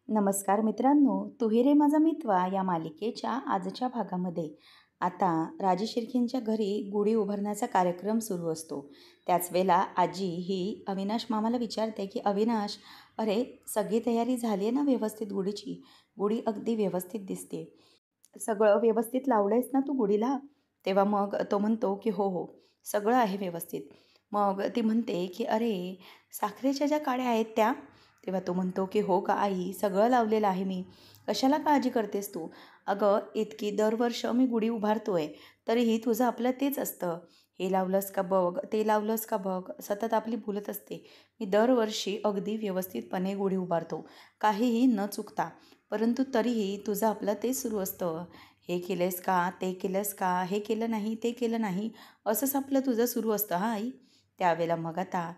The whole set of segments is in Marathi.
नमस्कार मित्रांनो, तू ही रे माझा मितवा या मालिकेच्या आजच्या भागामध्ये आता राजे शिर्केंच्या घरी गुढी उभारण्याचा कार्यक्रम सुरू असतो. त्याच वेळेला आजी ही अविनाश मामाला विचारते की अविनाश, अरे सगळी तयारी झाली आहे ना व्यवस्थित गुढीची? गुढी अगदी व्यवस्थित दिसते, सगळं व्यवस्थित लावलंयस ना तू गुढीला? तेव्हा मग तो म्हणतो की हो हो, सगळं आहे व्यवस्थित. मग ती म्हणते की अरे, साखरेच्या ज्या काड्या आहेत त्या? तेव्हा तो म्हणतो की हो का आई, सगळं लावलेलं आहे मी, कशाला काळजी करतेस तू? अगं इतकी दरवर्ष मी गुढी उभारतोय, तरीही तुझं आपलं तेच असतं, हे लावलंस का बघ, ते लावलंस का बघ, सतत आपली बोलत असते. मी दरवर्षी अगदी व्यवस्थितपणे गुढी उभारतो, काहीही न चुकता, परंतु तरीही तुझं आपलं तेच सुरू असतं. हे केलंस का, ते केलंस का, हे केलं नाही, ते केलं नाही, असंच आपलं तुझं सुरू असतं हां आई. त्यावेळेला मग आता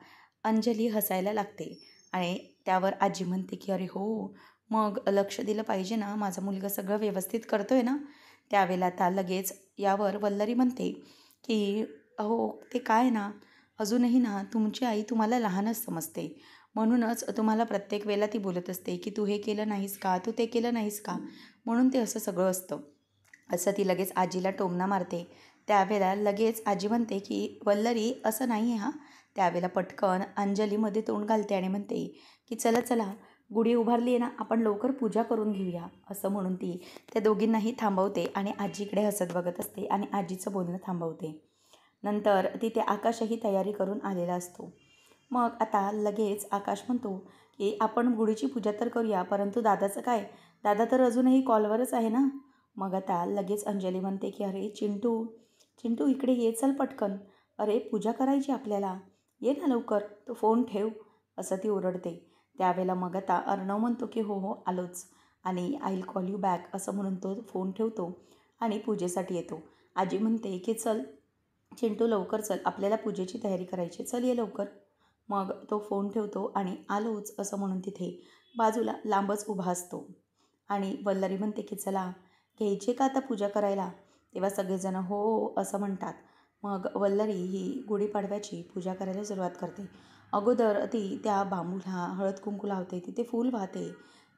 अंजली हसायला लागते आणि त्यावर आजी म्हणते की अरे हो, मग लक्ष दिलं पाहिजे ना, माझा मुलगा सगळं व्यवस्थित करतोय ना? त्यावेळेला आता लगेच यावर वल्लरी म्हणते की अहो ते काय ना, अजूनही ना तुमची आई तुम्हाला लहानच समजते, म्हणूनच तुम्हाला प्रत्येक वेळेला ती बोलत असते की तू हे केलं नाहीस का, तू ते केलं नाहीस का, म्हणून ते असं सगळं असतं, असं ती लगेच आजीला टोमणा मारते. त्यावेळेला लगेच आजी म्हणते की वल्लरी असं नाही आहे हां. त्यावेळेला पटकन अंजलीमध्ये तोंड घालते आणि म्हणते की चला चला, गुढी उभारली आहे ना, आपण लवकर पूजा करून घेऊया, असं म्हणून ती त्या दोघींनाही थांबवते आणि आजीकडे हसत बघत असते आणि आजीचं बोलणं थांबवते. नंतर तिथे आकाशही तयारी करून आलेला असतो. मग आता लगेच आकाश म्हणतो की आपण गुढीची पूजा तर करूया, परंतु दादाचं काय? दादा तर अजूनही कॉलवरच आहे ना? मग आता लगेच अंजली म्हणते की अरे चिंटू, चिंटू इकडे ये, चल पटकन, अरे पूजा करायची आपल्याला, ये ना लवकर, तो फोन ठेव, असं ती ओरडते. त्यावेळेला मग आता अर्णव म्हणतो की हो हो आलोच, आणि I will call you back असं म्हणून तो फोन ठेवतो आणि पूजेसाठी येतो. आजी म्हणते की चल चिंटू लवकर चल, आपल्याला पूजेची तयारी करायची, चल ये लवकर. मग तो फोन ठेवतो आणि आलोच असं म्हणून तिथे बाजूला लांबच उभा असतो. आणि वल्लरी म्हणते की चला, घ्यायची का आता पूजा करायला? तेव्हा सगळेजण हो हो असं म्हणतात. मग वल्लरी ही गुढीपाडव्याची पूजा करायला सुरुवात करते. अगोदर ती त्या बांबूला हळद कुंकू लावते, तिथे फूल वाहते,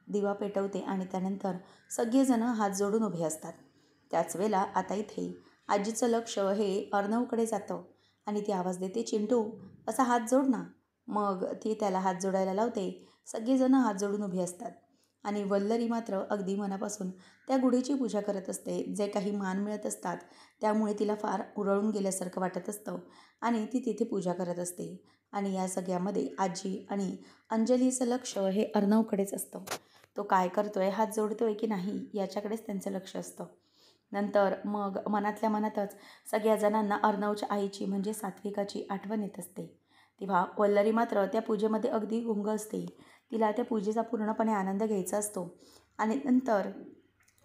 दिवा पेटवते आणि त्यानंतर सगळेजणं हात जोडून उभे असतात. त्याच वेळेला आता इथे आजीचं लक्ष हे अर्णवकडे जातं आणि ती आवाज देते, चिंटू असा हात जोड ना. मग ती त्याला हात जोडायला लावते. सगळेजणं हात जोडून उभे असतात आणि वल्लरी मात्र अगदी मनापासून त्या गुढीची पूजा करत असते. जे काही मान मिळत असतात त्यामुळे तिला फार उरळून गेल्यासारखं वाटत असतं आणि ती तिथे पूजा करत असते. आणि या सगळ्यामध्ये आजी आणि अंजलीचं लक्ष हे अर्णवकडेच असतं. तो काय करतोय, हात जोडतोय की नाही याच्याकडेच त्यांचं लक्ष असतं. नंतर मग मनातल्या मनातच सगळ्या जणांना अर्णवच्या आईची म्हणजे सात्विकाची आठवण येत असते. तेव्हा वल्लरी मात्र त्या पूजेमध्ये अगदी गुंग असते. तिला त्या पूजेचा पूर्णपणे आनंद घ्यायचा असतो. आणि नंतर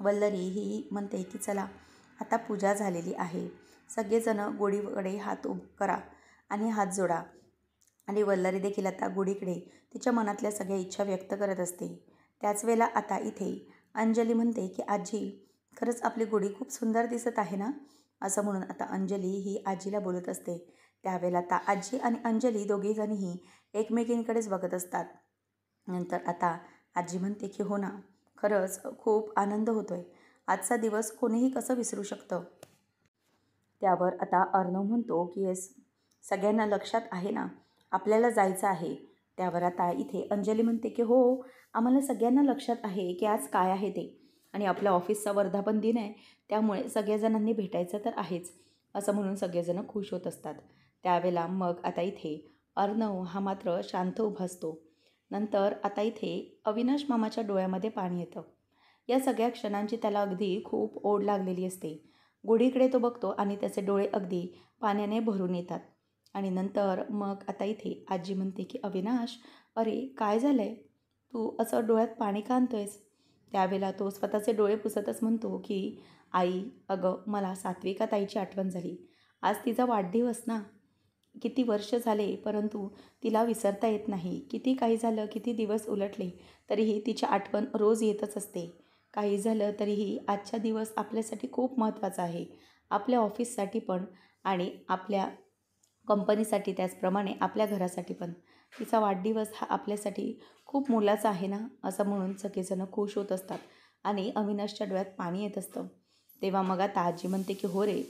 वल्लरी ही म्हणते की चला, आता पूजा झालेली आहे, सगळेजणं गुढीकडे हात करा आणि हात जोडा. आणि वल्लरी देखील आता गुढीकडे तिच्या मनातल्या सगळ्या इच्छा व्यक्त करत असते. त्याच वेळेला आता इथे अंजली म्हणते की आजी, खरंच आपली गुढी खूप सुंदर दिसत आहे ना, असं म्हणून आता अंजली ही आजीला बोलत असते. त्यावेळेला आता आजी आणि अंजली दोघीजणीही एकमेकींकडेच बघत असतात. नंतर आता आजी म्हणते की हो ना, खरंच खूप आनंद होतोय, आजचा दिवस कोणीही कसं विसरू शकतं. त्यावर आता अर्णव म्हणतो की येस, सगळ्यांना लक्षात आहे ना, आपल्याला जायचं आहे. त्यावर आता इथे अंजली म्हणते की हो, आम्हाला सगळ्यांना लक्षात आहे की आज काय आहे ते, आणि आपल्या ऑफिसचा वर्धापन दिन आहे, त्यामुळे सगळ्याजणांनी भेटायचं तर आहेच, असं म्हणून सगळेजण खुश होत असतात. त्यावेळेला मग आता इथे अर्णव हा मात्र शांत उभा असतो. नंतर आता इथे अविनाश मामाच्या डोळ्यामध्ये पाणी येतं. या सगळ्या क्षणांची त्याला अगदी खूप ओढ लागलेली असते. गुढीकडे तो बघतो आणि त्याचे डोळे अगदी पाण्याने भरून येतात. आणि नंतर मग आता इथे आजी म्हणते की अविनाश, अरे काय झालं आहे, तू असं डोळ्यात पाणी का आणतोयस? त्यावेळेला तो स्वतःचे डोळे पुसतच म्हणतो की आई, अगं मला सात्विका ताईची आठवण झाली, आज तिचा वाढदिवस ना, किती वर्ष झाले परंतु तिला विसरता येत नाही. किती काही झालं, किती दिवस उलटले, तरीही तिची आठवण रोज येतच असते. काही झालं तरीही आजचा दिवस आपल्यासाठी खूप महत्त्वाचा आहे, आपल्या ऑफिससाठी पण आणि आपल्या कंपनीसाठी, त्याचप्रमाणे आपल्या घरासाठी पण. तिचा वाढदिवस हा आपल्यासाठी खूप मोलाचं आहे ना, असं म्हणून सगळेजण खुश होत असतात आणि अविनाशच्या डोळ्यात पाणी येत असतं. तेव्हा मग आता आजी म्हणते की हो रे,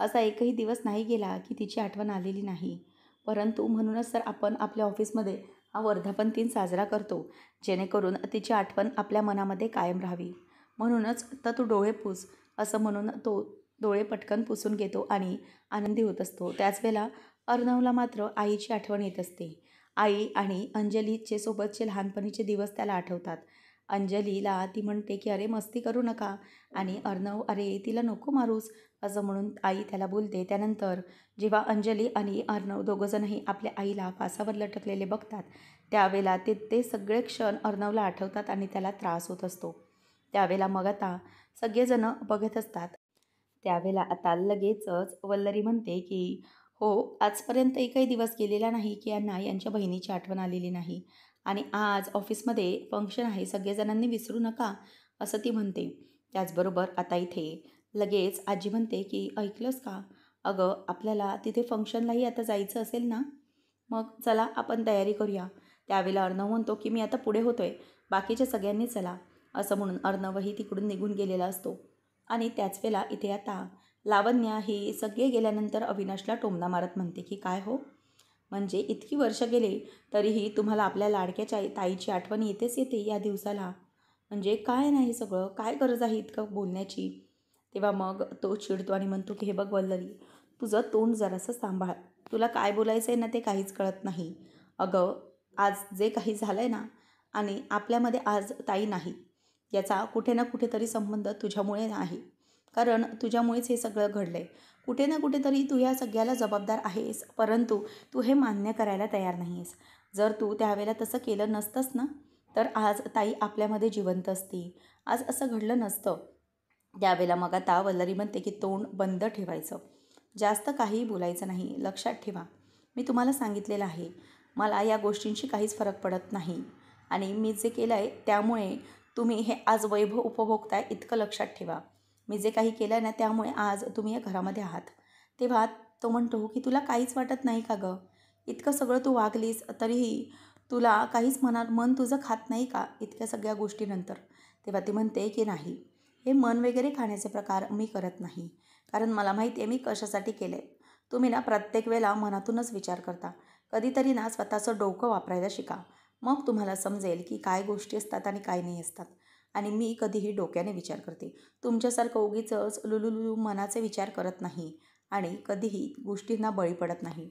असा एकही दिवस नाही गेला की तिची आठवण आलेली नाही. परंतु म्हणूनच तर आपण आपल्या ऑफिसमध्ये हा वर्धापन दिन साजरा करतो, जेणेकरून तिची आठवण आपल्या मनामध्ये कायम राहावी. म्हणूनच तर तू डोळे पुस, असं म्हणून तो डोळे पटकन पुसून घेतो आणि आनंदी होत असतो. त्याच वेळेला अर्णवला मात्र आईची आठवण येत असते. आई आणि अंजलीचे सोबतचे लहानपणीचे दिवस त्याला आठवतात. अंजलीला ती म्हणते की अरे मस्ती करू नका आणि अर्णव अरे तिला नको मारूस, असं म्हणून आई त्याला बोलते. त्यानंतर जेव्हा अंजली आणि अर्णव दोघंजणही आपल्या आईला फासावर लटकलेले बघतात, त्यावेळेला ते ते सगळे क्षण अर्णवला आठवतात आणि त्याला त्रास होत असतो. त्यावेळेला मग आता सगळेजण बघत असतात. त्यावेळेला आता लगेचच वल्लरी म्हणते की हो, आजपर्यंत एकही दिवस गेलेला नाही की यांना यांच्या बहिणीची आठवण आलेली नाही आणि आज ऑफिसमध्ये फंक्शन आहे, सगळेजणांनी विसरू नका, असं ती म्हणते. त्याचबरोबर आता इथे लगेच आजी म्हणते की ऐकलंस का? अगं, आपल्याला तिथे फंक्शनलाही आता जायचं असेल ना? मग चला आपण तयारी करूया. त्यावेळेला अर्णव म्हणतो की मी आता पुढे होतोय, बाकीच्या सगळ्यांनी चला, असं म्हणून अर्णवही तिकडून निघून गेलेला असतो. आणि त्याच वेळेला इथे आता लावण्या ही सगळे गेल्यानंतर अविनाशला टोमणा मारत म्हणते की काय हो, म्हणजे इतकी वर्ष गेले तरीही तुम्हाला आपल्या लाडक्याच्या ताईची आठवण येतेच येते या दिवसाला. म्हणजे काय नाही सगळं, काय गरज आहे इतकं बोलण्याची? तेव्हा मग तो चिडतो आणि म्हणतो की हे बघ वल्लरी, तुझं तोंड जरासं सांभाळ. तुला काय बोलायचं आहे ना ते काहीच कळत नाही. अगं, आज जे काही झालं आहे ना आणि आपल्यामध्ये आज ताई नाही, याचा कुठे ना कुठेतरी संबंध तुझ्यामुळे आहे. कारण तुझ्यामुळेच हे सगळं घडलं आहे. कुठे ना कुठेतरी तू या सगळ्याला जबाबदार आहेस, परंतु तू हे मान्य करायला तयार नाही आहेस. जर तू त्यावेळेला तसं केलं नसतंस ना, तर आज ताई आपल्यामध्ये जिवंत असती. आज असं घडलं नसतं. त्यावेळेला मग आता वल्लरी म्हणते की तोंड बंद ठेवायचं. जास्त काहीही बोलायचं नाही. लक्षात ठेवा, मी तुम्हाला सांगितलेलं आहे, मला या गोष्टींशी काहीच फरक पडत नाही आणि मी जे केलं आहे त्यामुळे तुम्ही हे आज वैभव उपभोगताय इतकं लक्षात ठेवा. मी जे काही केलं आहे ना त्यामुळे आज तुम्ही या घरामध्ये आहात. तेव्हा तो म्हणतो की तुला काहीच वाटत नाही का गं? इतकं सगळं तू वागलीस तरीही तुला काहीच मनात मन तुझं खात नाही का इतक्या सगळ्या गोष्टीनंतर? तेव्हा ती म्हणते की नाही, हे मन वगैरे खाण्याचे प्रकार मी करत नाही. कारण मला माहिती आहे मी कशासाठी केलं आहे. तुम्ही ना प्रत्येक वेळेला मनातूनच विचार करता. कधीतरी ना स्वतःचं डोकं वापरायला शिका. मग तुम्हाला समजेल की काय गोष्टी असतात आणि काय नाही असतात. आणि मी कधीही डोक्याने विचार करते. तुमच्यासारखं उगीचच लुलुलुलू मनाचे विचार करत नाही आणि कधीही गोष्टींना बळी पडत नाही.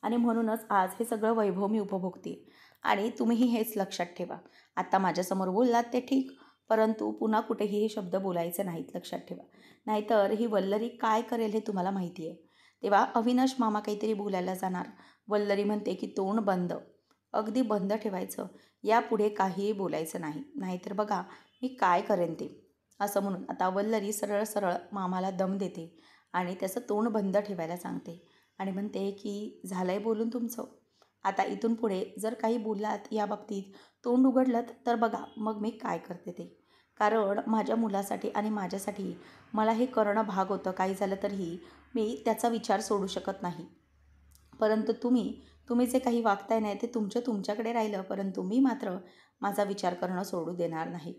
आणि म्हणूनच आज हे सगळं वैभव मी उपभोगते आणि तुम्हीही हेच लक्षात ठेवा. आत्ता माझ्यासमोर बोललात ते ठीक, परंतु पुन्हा कुठेही हे शब्द बोलायचे नाहीत, लक्षात ठेवा. नाहीतर ही वल्लरी काय करेल हे तुम्हाला माहिती आहे. तेव्हा अविनाश मामा काहीतरी बोलायला जाणार. वल्लरी म्हणते की तोंड बंद, अगदी बंद ठेवायचं. यापुढे काहीही बोलायचं नाही, नाहीतर बघा मी काय करेन ते, असं म्हणून आता वल्लरी सरळ सरळ मामाला दम देते आणि त्याचं तोंड बंद ठेवायला सांगते आणि म्हणते की झालं आहे बोलून तुमचं, आता इथून पुढे जर काही बोललात या बाबतीत, तोंड उघडलं तर बघा मग मी काय करते ते. कारण माझ्या मुलासाठी आणि माझ्यासाठी मला हे करणं भाग होतं. काही झालं तरीही मी त्याचा विचार सोडू शकत नाही. परंतु तुम्ही जे काही वागताय नाही ते तुमच्याकडे राहिलं, परंतु मी मात्र माझा विचार करणं सोडू देणार नाही.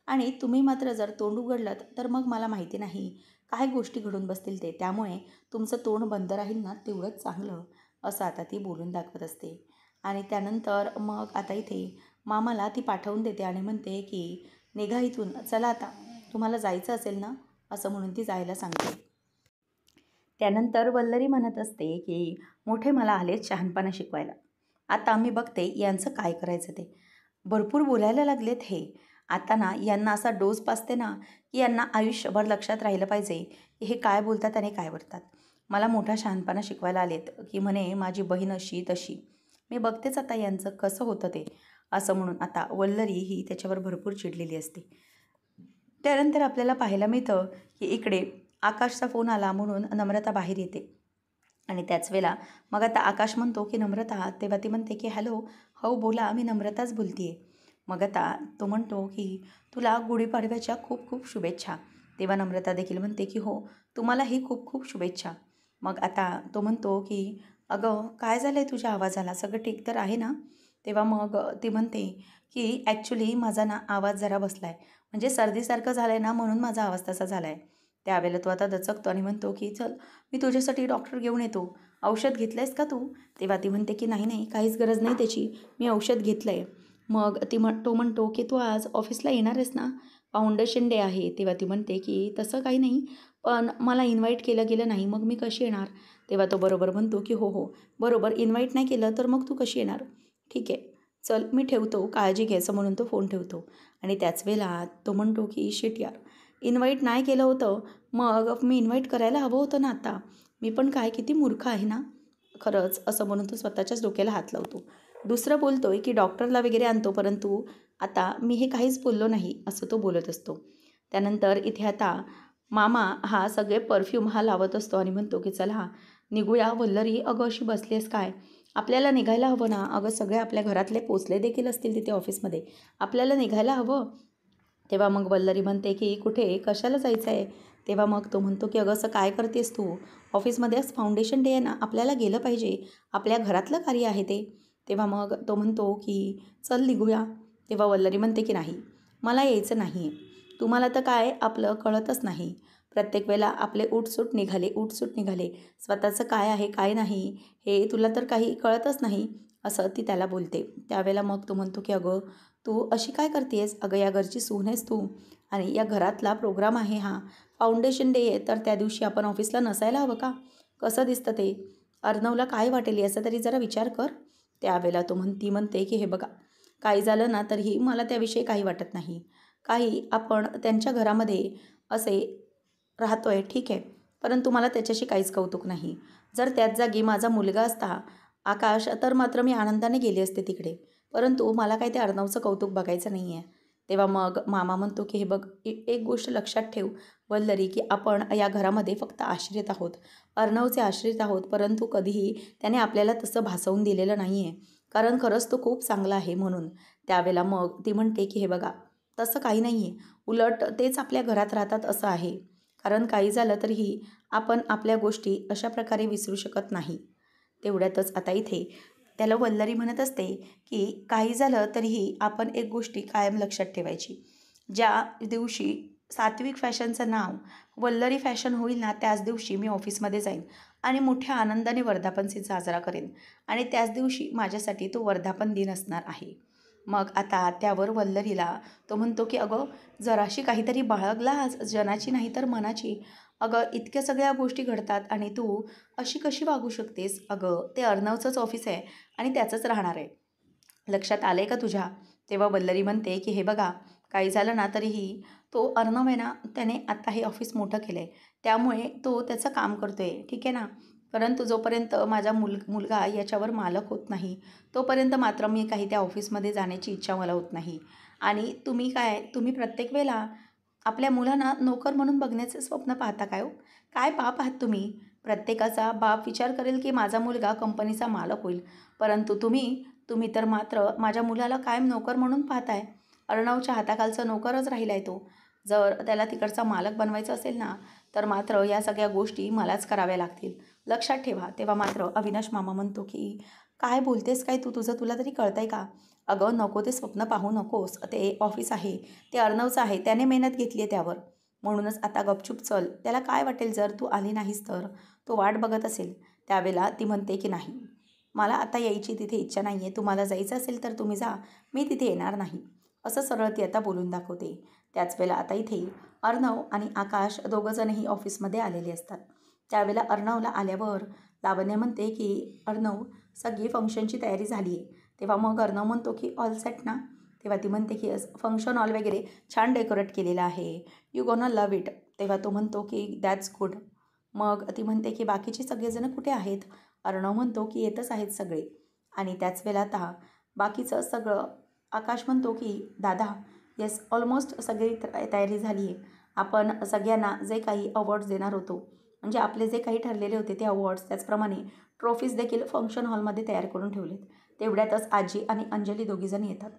आणि तुम्ही मात्र जर तोंड उघडलंत तर मग मला माहिती नाही काय गोष्टी घडून बसतील ते. त्यामुळे तुमचं तोंड बंद राहील ना तेवढंच चांगलं, असं आता ती बोलून दाखवत असते. आणि त्यानंतर मग आता इथे मामाला ती पाठवून देते आणि म्हणते की निघा इथून, चला आता, तुम्हाला जायचं असेल ना, असं म्हणून ती जायला सांगते. त्यानंतर वल्लरी म्हणत असते की मोठे मला आलेत शहाणपणा शिकवायला. आता मी बघते यांचं काय करायचं ते. भरपूर बोलायला लागलेत हे. आता ना यांना असा डोस पाजते ना की यांना आयुष्यभर लक्षात राहिलं पाहिजे की हे काय बोलतात आणि काय बोलतात. मला मोठा शहाणपणा शिकवायला आलेत की म्हणे माझी बहीण अशी तशी. मी बघतेच आता यांचं कसं होतं ते, असं म्हणून आता वल्लरी ही त्याच्यावर भरपूर चिडलेली असते. त्यानंतर आपल्याला पाहायला मिळतं की इकडे आकाशचा फोन आला म्हणून नम्रता बाहेर येते. आणि त्याच वेळेला मग आता आकाश म्हणतो की नम्रता, तेव्हा ती म्हणते की हॅलो, हो बोला, मी नम्रताच बोलते आहे. मग आता तो म्हणतो की तुला गुढीपाडव्याच्या खूप खूप शुभेच्छा. तेव्हा नम्रता देखील म्हणते की हो, तुम्हालाही खूप खूप शुभेच्छा. मग आता तो म्हणतो की अगं काय झालं आहे तुझ्या आवाजाला, सगळं ठीक तर आहे ना? तेव्हा मग ती म्हणते की ॲक्च्युली माझा ना आवाज जरा बसला आहे, म्हणजे सर्दीसारखं झालं आहे ना म्हणून माझा आवाज तसा झाला आहे. त्यावेळेला तो आता दचकतो आणि म्हणतो की चल मी तुझ्यासाठी डॉक्टर घेऊन येतो, औषध घेतलं आहेस का तू? तेव्हा ती म्हणते की नाही नाही काहीच गरज नाही त्याची, मी औषध घेतलं आहे. मग तो म्हणतो की तू आज ऑफिसला येणार आहेस ना, फाउंडेशन डे आहे. तेव्हा ती म्हणते की तसं काही नाही, पण मला इन्व्हाइट केलं गेलं नाही, मग मी कशी येणार? तेव्हा तो बरोबर म्हणतो की हो हो बरोबर, इन्व्हाइट नाही केलं तर मग तू कशी येणार? ठीक आहे, चल मी ठेवतो, काळजी घे, असं म्हणून तो फोन ठेवतो. आणि त्याच वेळेला तो म्हणतो की शिट यार, इन्व्हाइट नाही केलं होतं, मग मी इन्व्हाइट करायला हवं होतं ना आता. मी पण काय किती मूर्ख आहे ना खरंच, असं म्हणून तो स्वतःच्याच डोक्याला हात लावतो. दुसरं बोलतोय की डॉक्टरला वगैरे आणतो, परंतु आता मी हे काहीच बोललो नाही, असं तो बोलत असतो. त्यानंतर इथे आता मामा हा सगळे परफ्यूम हा लावत असतो आणि म्हणतो की चला निघूया. वल्लरी अगं अशी बसली आहेस काय? आपल्याला निघायला हवं ना. अगं सगळे आपल्या घरातले पोचले देखील असतील तिथे ऑफिसमध्ये, आपल्याला निघायला हवं. तेव्हा मग वल्लरी म्हणते की कुठे, कशाला जायचं आहे? तेव्हा मग तो म्हणतो की अगं असं काय करतेस तू? ऑफिसमध्ये आज फाउंडेशन डे आहे ना, आपल्याला गेलं पाहिजे, आपल्या घरातलं कार्य आहे ते. तेव्हा मग तो म्हणतो की चल निघूया. तेव्हा वल्लरी म्हणते की नाही, मला यायचं नाही आहे. तुम्हाला तर काय आपलं कळतच नाही. प्रत्येक वेळेला आपले उठसूट निघाले, उठसूट निघाले. स्वतःचं काय आहे काय नाही हे तुला तर काही कळतच नाही, असं ती त्याला बोलते. त्यावेळेला मग तो म्हणतो की अगं तू अशी काय करतेस? अगं या घरची सून आहेस तू आणि या घरातला प्रोग्राम आहे हा. फाउंडेशन डे आहे तर त्या दिवशी आपण ऑफिसला नसायला हवं का? कसं दिसतं ते? अर्णवला काय वाटेल याचा तरी जरा विचार कर. त्यावेळेला ती म्हणते की हे बघा, काही झालं ना तरीही मला त्याविषयी काही वाटत नाही. काही आपण त्यांच्या घरामध्ये असे राहतोय ठीक आहे, परंतु मला त्याच्याशी काहीच कौतुक नाही. जर त्याच जागी माझा मुलगा असता आकाश, तर मात्र मी आनंदाने गेले असते तिकडे. परंतु मला काही त्या अर्णवचं कौतुक बघायचं नाही आहे. तेव्हा मग मामा म्हणतो की हे बघ, एक गोष्ट लक्षात ठेव वल्लरी, की आपण या घरामध्ये फक्त आश्रित आहोत, अर्णवचे आश्रित आहोत, परंतु कधीही त्याने आपल्याला तसं भासवून दिलेलं नाही आहे, कारण खरंच तो खूप चांगला आहे म्हणून. त्यावेळेला मग ती म्हणते की हे बघा, तसं काही नाही आहे, उलट तेच आपल्या घरात राहतात असं आहे. कारण काही झालं तरीही आपण आपल्या गोष्टी अशा प्रकारे विसरू शकत नाही. तेवढ्यातच आता इथे त्याला वल्लरी म्हणत असते की काही झालं तरीही आपण एक गोष्टी कायम लक्षात ठेवायची. ज्या दिवशी सात्विक फॅशनचं नाव वल्लरी फॅशन होईल ना, त्याच दिवशी मी ऑफिसमध्ये जाईन आणि मोठ्या आनंदाने वर्धापन दिन साजरा करेन आणि त्याच दिवशी माझ्यासाठी तो वर्धापन दिन असणार आहे. मग आता त्यावर वल्लरीला तो म्हणतो की अगं जराशी काहीतरी बाळगला आज, जनाची नाही तर मनाची. अगं इतक्या सगळ्या गोष्टी घडतात आणि तू अशी कशी वागू शकतेस? अगं ते अर्णवचंच ऑफिस आहे आणि त्याचंच राहणार आहे, लक्षात आलं आहे का तुझ्या? तेव्हा वल्लरी म्हणते की हे बघा, काही झालं ना तरीही तो अर्णव आहे ना, त्याने आत्ता हे ऑफिस मोठं केलं आहे, त्यामुळे तो त्याचं काम करतो आहे, ठीक आहे ना. परंतु जोपर्यंत माझा मुलगा याच्यावर मालक होत नाही, तोपर्यंत मात्र मी काही त्या ऑफिसमध्ये जाण्याची इच्छा मला होत नाही. आणि तुम्ही प्रत्येक वेळेला आपल्या मुलांना नोकर म्हणून बघण्याचे स्वप्न पाहता काय हो? काय पाप आहात तुम्ही? प्रत्येकाचा बाप विचार करेल की माझा मुलगा कंपनीचा मालक होईल, परंतु तुम्ही तर मात्र माझ्या मुलाला कायम नोकर म्हणून पाहताय. अर्णवच्या हाताखालचा नोकरच राहिला आहे तो. जर त्याला तिकडचा मालक बनवायचं असेल ना, तर मात्र या सगळ्या गोष्टी मलाच कराव्या लागतील, लक्षात ठेवा. तेव्हा मात्र अविनाश मामा म्हणतो की काय बोलतेस काय तू? तुला तरी कळतंय का? अगं नको ते स्वप्न पाहू नकोस, ते ऑफिस आहे, ते अर्णवचं आहे, त्याने मेहनत घेतली आहे त्यावर. म्हणूनच आता गपचूप चल. त्याला काय वाटेल जर तू आली नाहीस तर? तो वाट बघत असेल. त्यावेळेला ती म्हणते की नाही, मला आता यायची तिथे इच्छा नाही आहे, तुम्हाला जायचं असेल तर तुम्ही जा, मी तिथे येणार नाही, असं सरळ ती आता बोलून दाखवते. त्याच वेळेला आता इथे अर्णव आणि आकाश दोघंजणही ऑफिसमध्ये आलेले असतात. त्यावेळेला अर्णवला आल्यावर लावण्या म्हणते की अर्णव, सगळी फंक्शनची तयारी झाली आहे. तेव्हा मग अर्णव म्हणतो की ऑल सेट ना? तेव्हा ती म्हणते की फंक्शन हॉल वगैरे छान डेकोरेट केलेलं आहे, यू गोना लव इट. तेव्हा तो म्हणतो की दॅट्स गुड. मग ती म्हणते की बाकीचे सगळेजण कुठे आहेत? अर्णव म्हणतो की येतच आहेत सगळे. आणि त्याच वेळेला आता बाकीचं सगळं आकाश म्हणतो की दादा, येस ऑलमोस्ट सगळी तयारी झाली आहे. आपण सगळ्यांना जे काही अवॉर्ड्स देणार होतो, म्हणजे आपले जे काही ठरलेले होते ते अवॉर्ड्स, त्याचप्रमाणे ट्रॉफीज देखील फंक्शन हॉलमध्ये तयार करून ठेवलेत. तेवढ्यातच आजी आणि अंजली दोघीजण येतात.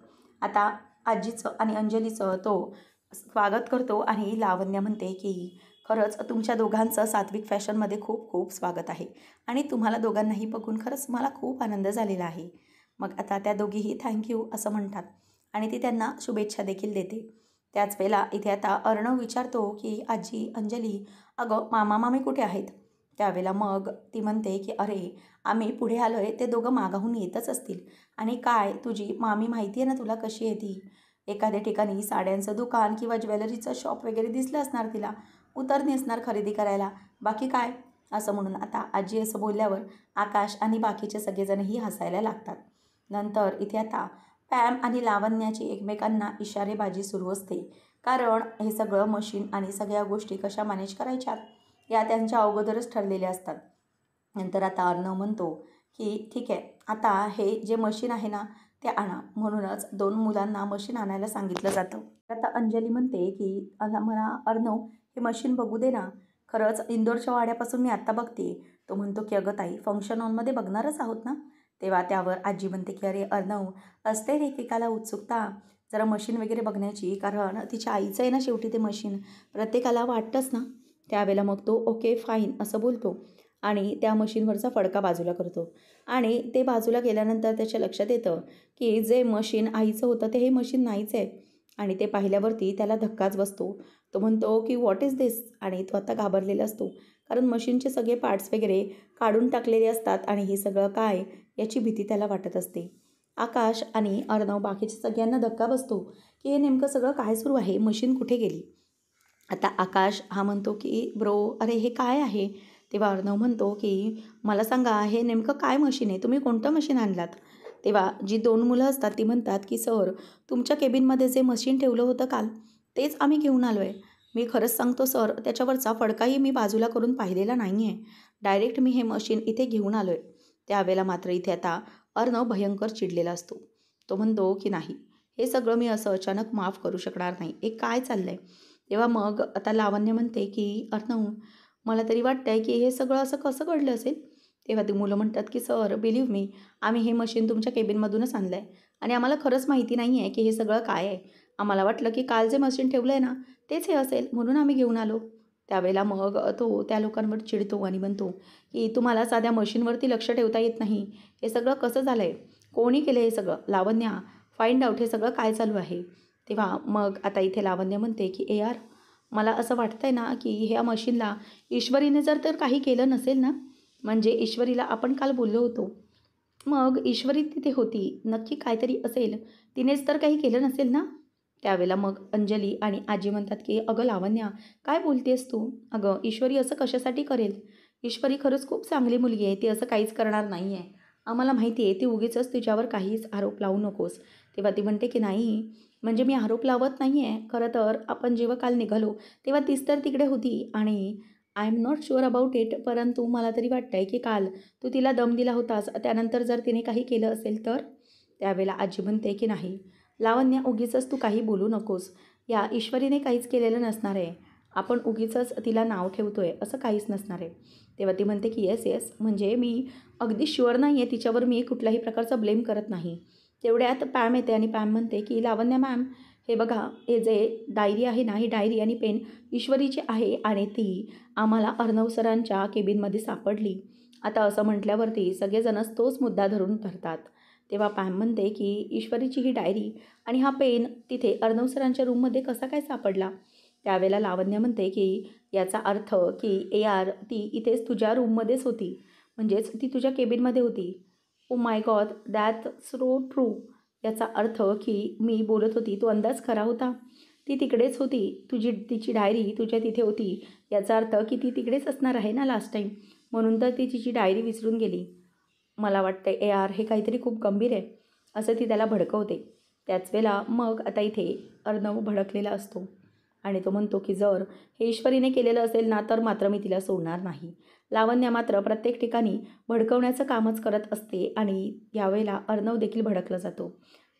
आता आजीचं आणि अंजलीचं तो स्वागत करतो आणि लावण्या म्हणते की खरंच तुमच्या दोघांचं सात्विक फॅशनमध्ये खूप खूप स्वागत आहे आणि तुम्हाला दोघांनाही बघून खरंच मला खूप आनंद झालेला आहे. मग आता त्या दोघीही थँक्यू असं म्हणतात आणि ती त्यांना शुभेच्छा देखील देते. त्याच वेळेला इथे आता अर्णव विचारतो की आजी अंजली, अगं मामा मामी कुठे आहेत? त्यावेळेला मग ती म्हणते की अरे आम्ही पुढे आलो आहे, ते दोघं मागाहून येतच असतील. आणि काय तुझी मामी माहिती आहे ना तुला कशी आहे ती. एखाद्या ठिकाणी साड्यांचं दुकान किंवा ज्वेलरीचं शॉप वगैरे दिसलं असणार तिला, उतरली असणार खरेदी करायला, बाकी काय, असं म्हणून आता आजी असं बोलल्यावर आकाश आणि बाकीचे सगळेजणही हसायला लागतात. नंतर इथे आता पॅम आणि लावण्याची एकमेकांना इशारेबाजी सुरू असते, कारण हे सगळं मशीन आणि सगळ्या गोष्टी कशा मॅनेज करायच्यात या त्यांच्या अगोदरच ठरलेल्या असतात. नंतर आता अर्णव म्हणतो की ठीक आहे, आता हे जे मशीन आहे ना ते आणा, म्हणूनच 2 मुलांना मशीन आणायला सांगितलं जातं. आता अंजली म्हणते की मला अर्णव हे मशीन बघू दे ना, खरंच इंदोरच्या वाड्यापासून मी आत्ता बघते. तो म्हणतो की अगं ताई, फंक्शन हॉलमध्ये बघणारच आहोत ना. तेव्हा त्यावर आजी म्हणते की अरे अर्णव, असते रे एकेकाला उत्सुकता जरा मशीन वगैरे बघण्याची, कारण तिच्या आईचं आहे ना शेवटी ते मशीन, प्रत्येकाला वाटतंच ना. त्यावेळेला मग तो ओके फाईन असं बोलतो आणि त्या मशीनवरचा फडका बाजूला करतो आणि ते बाजूला गेल्यानंतर त्याच्या लक्षात येतं की जे मशीन आईचं होतं ते हे मशीन नाहीच आहे. आणि ते पाहिल्यावरती त्याला धक्काच बसतो. तो म्हणतो की व्हॉट इज दिस, आणि तो आता घाबरलेला असतो, कारण मशीनचे सगळे पार्ट्स वगैरे काढून टाकलेले असतात आणि हे सगळं काय याची भीती त्याला वाटत असते. आकाश आणि अर्णव बाकीच्या सगळ्यांना धक्का बसतो की हे नेमकं सगळं काय सुरू आहे, मशीन कुठे गेली. आता आकाश हा म्हणतो की ब्रो अरे हे काय आहे. तेव्हा अर्णव म्हणतो की मला सांगा हे नेमकं काय मशीन आहे, तुम्ही कोणतं मशीन आणलात. तेव्हा जी 2 मुलं असतात ती म्हणतात की सर, तुमच्या केबिनमध्ये जे मशीन ठेवलं होतं काल तेच आम्ही घेऊन आलो आहे. मी खरंच सांगतो सर, त्याच्यावरचा फडकाही मी बाजूला करून पाहिलेला नाही आहे. डायरेक्ट मी हे मशीन इथे घेऊन आलो आहे. त्यावेळेला मात्र इथे आता अर्णव भयंकर चिडलेला असतो. तो म्हणतो की नाही, हे सगळं मी असं अचानक माफ करू शकणार नाही, हे काय चाललं आहे. तेव्हा मग आता लावण्य म्हणते की अर्णव, मला तरी वाटतं आहे की हे सगळं असं कसं घडलं असेल. तेव्हा ती मुलं म्हणतात की सर बिलीव्ह मी, आम्ही हे मशीन तुमच्या केबिनमधूनच आणलं आहे आणि आम्हाला खरंच माहिती नाही आहे की हे सगळं काय आहे. आम्हाला वाटलं की काल जे मशीन ठेवलं आहे ना तेच हे असेल, म्हणून आम्ही घेऊन आलो. त्यावेळेला मग तो त्या लोकांवर चिडतो आणि म्हणतो की तुम्हाला साध्या मशीनवरती लक्ष ठेवता येत नाही. हे सगळं कसं झालं आहे, कोणी केलं हे सगळं, लावण्या फाइंड आउट हे सगळं काय चालू आहे. तेव्हा मग आता इथे लावण्य म्हणते की ए यार, मला असं वाटतं आहे ना की ह्या मशीनला ईश्वरीने जर तर काही केलं नसेल ना, म्हणजे ईश्वरीला आपण काल बोललो होतो, मग ईश्वरी तिथे होती, नक्की काहीतरी असेल, तिनेच तर काही केलं नसेल ना. त्यावेळेला मग अंजली आणि आजी म्हणतात की अगं लावण्या, काय बोलतेस तू, अगं ईश्वरी असं कशासाठी करेल. ईश्वरी खरंच खूप चांगली मुलगी आहे, ती असं काहीच करणार नाही आहे. आम्हाला माहिती आहे, ती उगीचच तिच्यावर काहीच आरोप लावू नकोस. तेव्हा ती म्हणते की नाही, म्हणजे मी आरोप लावत नाही आहे, खरं तर आपण जेव्हा काल निघालो तेव्हा तीच तर तिकडे होती आणि I am not sure about it, परंतु मला तरी वाटतं आहे की काल तू तिला दम दिला होतास, त्यानंतर जर तिने काही केलं असेल तर. त्यावेळेला आजी म्हणते की नाही लावण्या, उगीचच तू काही बोलू नकोस, या ईश्वरीने काहीच केलेलं नसणार आहे, आपण उगीचच तिला नाव ठेवतो आहे, असं काहीच नसणार आहे. तेव्हा ती म्हणते की येस येस, म्हणजे मी अगदी शुअर नाही आहे, तिच्यावर मी कुठल्याही प्रकारचा ब्लेम करत नाही. तेवढ्यात पॅम येते आणि पॅम म्हणते की लावण्या मॅम, हे बघा, हे जे डायरी आहे ना, ही डायरी आणि पेन ईश्वरीची आहे आणि ती आम्हाला अर्णव सरांच्या केबिनमध्ये सापडली. आता असं म्हटल्यावरती सगळेजणच तोच मुद्दा धरून धरतात. तेव्हा पॅम म्हणते की ईश्वरीची ही डायरी आणि हा पेन तिथे अर्णव सरांच्या रूममध्ये कसा काय सापडला. त्यावेळेला लावण्य म्हणते की याचा अर्थ की ए आर, ती इथेच तुझ्या रूममध्येच होती, म्हणजेच ती तुझ्या केबिनमध्ये होती. Oh my God, that so true. याचा अर्थ की मी बोलत होती तो अंदाज खरा होता, ती तिकडेच होती, तिची डायरी तुझ्या तिथे होती. याचा अर्थ की ती तिकडेच असणार आहे ना लास्ट टाईम, म्हणून तर ती तिची डायरी विसरून गेली. मला वाटतं ए आर, हे काहीतरी खूप गंभीर आहे, असं ती त्याला भडकवते. त्याच वेळेला मग आता इथे अर्णव भडकलेला असतो आणि तो म्हणतो की जर हे ईश्वरीने केलेलं असेल ना, तर मात्र मी तिला सोडणार नाही. लावण्य मात्र प्रत्येक ठिकाणी भडकवण्याचं कामच करत असते आणि यावेळेला अर्णव देखील भडकला जातो.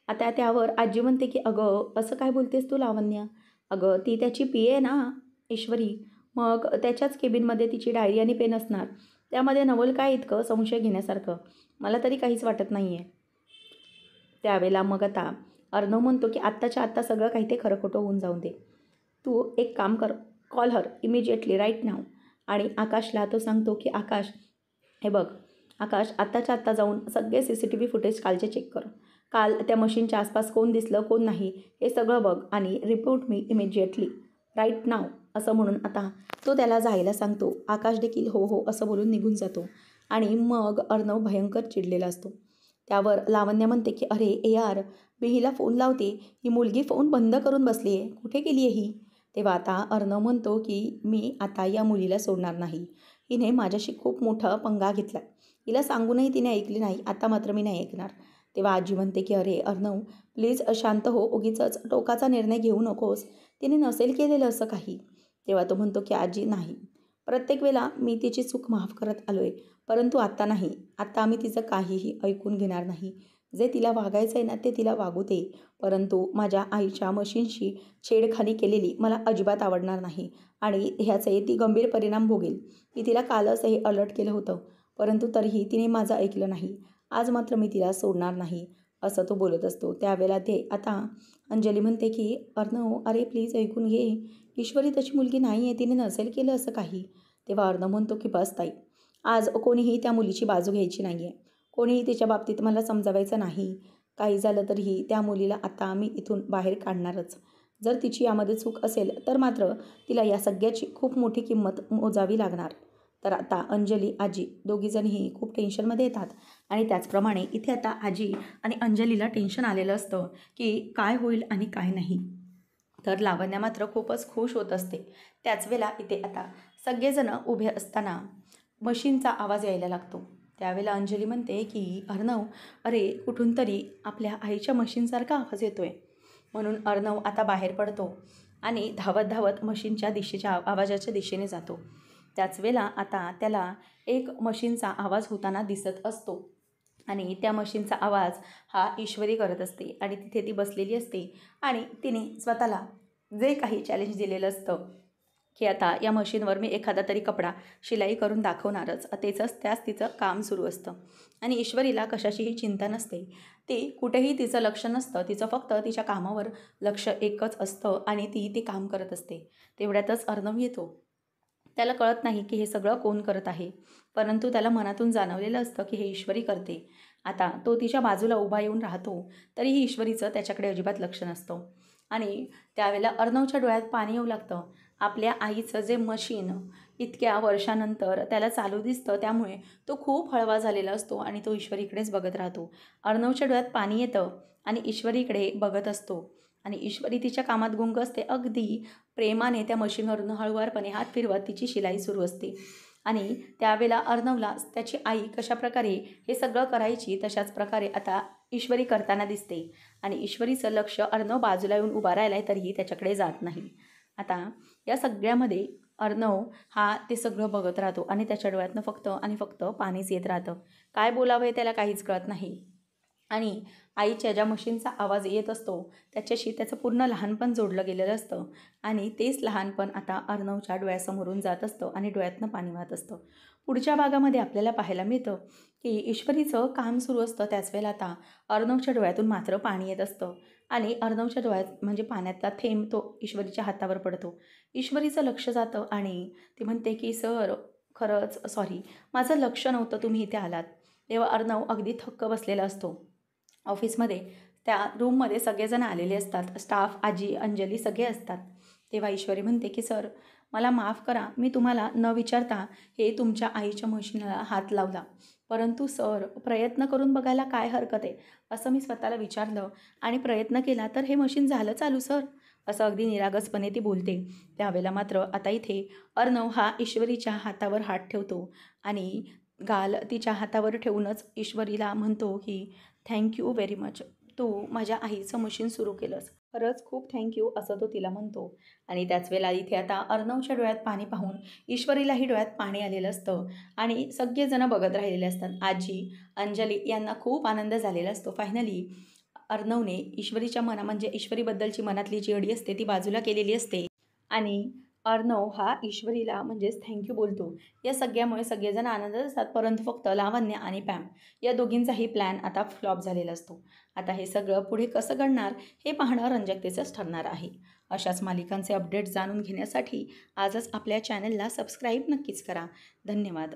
आता त्यावर आजी म्हणते की अगं असं काय बोलतेस तू लावण्य, अगं ती त्याची पी आहे ना ईश्वरी, मग त्याच्याच केबिनमध्ये तिची डायरी आणि पेन असणार, त्यामध्ये नवल काय इतकं संशय घेण्यासारखं, मला तरी काहीच वाटत नाही आहे. त्यावेळेला मग आता अर्णव म्हणतो की आत्ताच्या आत्ता सगळं काही ते खरं खोटं होऊन जाऊन दे, तू एक काम कर, कॉल हर इमिजिएटली राईट नाव. आणि आकाशला तो सांगतो की आकाश, हे बघ, आकाश आत्ताच्या आत्ता जाऊन सगळे CCTV फुटेज कालचे चेक कर. काल त्या मशीनच्या आसपास कोण दिसलं कोण नाही हे सगळं बघ आणि रिपोर्ट मी इमिजिएटली राईट नाव असं म्हणून आता तो त्याला जायला सांगतो. आकाश देखील हो हो असं बोलून निघून जातो आणि मग अर्णव भयंकर चिडलेला असतो. त्यावर लावण्या म्हणते की अरे यार, मी हिला फोन लावते, ही मुलगी फोन बंद करून बसली आहे, कुठे गेली आहे ही? तेव्हा आता अर्णव म्हणतो की मी आता या मुलीला सोडणार नाही. हिने माझ्याशी खूप मोठा पंगा घेतला. हिला सांगूनही तिने ऐकली नाही. आता मात्र मी नाही ऐकणार. तेव्हा आजी म्हणते की अरे अर्णव, प्लीज शांत हो, उगीचच टोकाचा निर्णय घेऊ नकोस. तिने नसेल केलेलं असं काही. तेव्हा तो म्हणतो की आजी नाही, प्रत्येक वेळेला मी तिची चूक माफ करत आलो आहे, परंतु आत्ता नाही. आत्ता आम्ही तिचं काहीही ऐकून घेणार नाही. जे तिला वागायचं आहे ना ते तिला वागू दे, परंतु माझ्या आईच्या मशीनशी छेडखानी केलेली मला अजिबात आवडणार नाही आणि ह्याचे ती गंभीर परिणाम भोगेल. मी तिला कालच हे अलर्ट केलं होतं, परंतु तरीही तिने माझं ऐकलं नाही. आज मात्र मी तिला सोडणार नाही असं तो बोलत असतो. त्यावेळेला ते आता अंजली म्हणते की अर्णव, अरे प्लीज ऐकून घे, ईश्वरी त्याची मुलगी नाही आहे, तिने नसेल केलं असं काही. तेव्हा अर्णव म्हणतो की बस ताई, आज कोणीही त्या मुलीची बाजू घ्यायची नाही आहे. कोणीही तिच्या बाबतीत मला समजावायचं नाही. काही झालं तरीही त्या मुलीला आता आम्ही इथून बाहेर काढणारच. जर तिची यामध्ये चूक असेल तर मात्र तिला या सगळ्याची खूप मोठी किंमत मोजावी लागणार. तर आता अंजली आजी दोघीजणही खूप टेन्शनमध्ये येतात आणि त्याचप्रमाणे इथे आता आजी आणि अंजलीला टेन्शन आलेलं असतं की काय होईल आणि काय नाही. तर लावण्या मात्र खूपच खुश होत असते. त्याच वेळेला इथे आता सगळेजण उभे असताना मशीनचा आवाज यायला लागतो. त्यावेळेला अंजली म्हणते की अर्णव, अरे कुठून तरी आपल्या आईच्या मशीनसारखा आवाज येतोय. म्हणून अर्णव आता बाहेर पडतो आणि धावत धावत मशीनच्या आवाजाच्या दिशेने जातो. त्याच वेळेला आता त्याला एक मशीनचा आवाज होताना दिसत असतो आणि त्या मशीनचा आवाज हा ईश्वरी करत असते आणि तिथे ती बसलेली असते आणि तिने स्वतःला जे काही चॅलेंज दिलेलं असतं की आता या मशीनवर मी एखादा तरी कपडा शिलाई करून दाखवणारच, त्याच तिचं काम सुरू असतं आणि ईश्वरीला कशाचीही चिंता नसते. ती कुठेही तिचं लक्ष नसतं, तिचं फक्त तिच्या कामावर लक्ष एकच असतं आणि ती काम करत असते. तेवढ्यातच अर्णव येतो. त्याला कळत नाही की हे सगळं कोण करत आहे, परंतु त्याला मनातून जाणवलेलं असतं की हे ईश्वरी करते. आता तो तिच्या बाजूला उभा येऊन राहतो, तरीही ईश्वरीचं त्याच्याकडे अजिबात लक्ष नसतं आणि त्यावेळेला अर्णवच्या डोळ्यात पाणी येऊ लागतं. आपल्या आईचं जे मशीन इतक्या वर्षानंतर त्याला चालू दिसतं, त्यामुळे तो खूप हळवा झालेला असतो आणि तो ईश्वरीकडेच बघत राहतो. अर्णवच्या डोळ्यात पाणी येतं आणि ईश्वरीकडे बघत असतो आणि ईश्वरी तिच्या कामात गुंग असते. अगदी प्रेमाने त्या मशीनवरून हळुवारपणे हात फिरवत तिची शिलाई सुरू असते आणि त्यावेळेला अर्णवला त्याची आई कशाप्रकारे हे सगळं करायची तशाच प्रकारे आता ईश्वरी करताना दिसते आणि ईश्वरीचं लक्ष अर्णव बाजूला येऊन उभा राहिला आहे तरीही त्याच्याकडे जात नाही. आता या सगळ्यामध्ये अर्णव हा ते सगळं बघत राहतो आणि त्याच्या डोळ्यातनं फक्त आणि फक्त पाणीच येत राहतं. काय बोलावं हे त्याला काहीच कळत नाही आणि आईच्या ज्या मशीनचा आवाज येत असतो त्याच्याशी त्याचं पूर्ण लहानपण जोडलं गेलेलं असतं आणि तेच लहानपण आता अर्णवच्या डोळ्यासमोरून जात असतं आणि डोळ्यातनं पाणी वाहत असतं. पुढच्या भागामध्ये आपल्याला पाहायला मिळतं की ईश्वरीचं काम सुरू असतं. त्याच वेळेला आता अर्णवच्या डोळ्यातून मात्र पाणी येत असतं आणि अर्णवच्या डोळ्यात म्हणजे पाण्यातला थेंब तो ईश्वरीच्या हातावर पडतो. ईश्वरीचं लक्ष जातं आणि ती म्हणते की सर, खरंच सॉरी, माझं लक्ष नव्हतं, तुम्ही इथे आलात. तेव्हा अर्णव अगदी थक्क बसलेला असतो. ऑफिसमध्ये त्या रूममध्ये सगळेजण आलेले असतात, स्टाफ, आजी, अंजली सगळे असतात. तेव्हा ईश्वरी म्हणते की सर, मला माफ करा, मी तुम्हाला न विचारता हे तुमच्या आईच्या मशीनला हात लावला, परंतु सर प्रयत्न करून बघायला काय हरकत आहे असं मी स्वतःला विचारलं आणि प्रयत्न केला तर हे मशीन झालं चालू सर, असं अगदी निरागसपणे ती बोलते. त्यावेळेला मात्र आता इथे अर्णव हा ईश्वरीच्या हातावर हात ठेवतो आणि गाल तिच्या हातावर ठेवूनच ईश्वरीला म्हणतो की थँक्यू व्हेरी मच, तू माझ्या आईचं मशीन सुरू केलंस, खरंच खूप थँक्यू असं तो तिला म्हणतो. आणि त्याच वेळेला इथे आता अर्णवच्या डोळ्यात पाणी पाहून ईश्वरीलाही डोळ्यात पाणी आलेलं असतं आणि सगळेजण बघत राहिलेले असतात. आजी, अंजली यांना खूप आनंद झालेला असतो. फायनली अर्णवने ईश्वरीच्या म्हणजे ईश्वरीबद्दलची मनातली जी अडी असते ती बाजूला केलेली असते आणि अर्णव हा ईश्वरीला म्हणजेच थँक्यू बोलतो. या सगळ्यामुळे सगळेजण आनंदात असतात, परंतु फक्त लावण्य आणि पॅम या दोघींचाही प्लॅन आता फ्लॉप झालेला असतो. आता हे सगळं पुढे कसं घडणार हे पाहणं रंजकतेचंच ठरणार आहे. अशाच मालिकांचे अपडेट्स जाणून घेण्यासाठी आजच आपल्या चॅनलला सबस्क्राईब नक्कीच करा. धन्यवाद.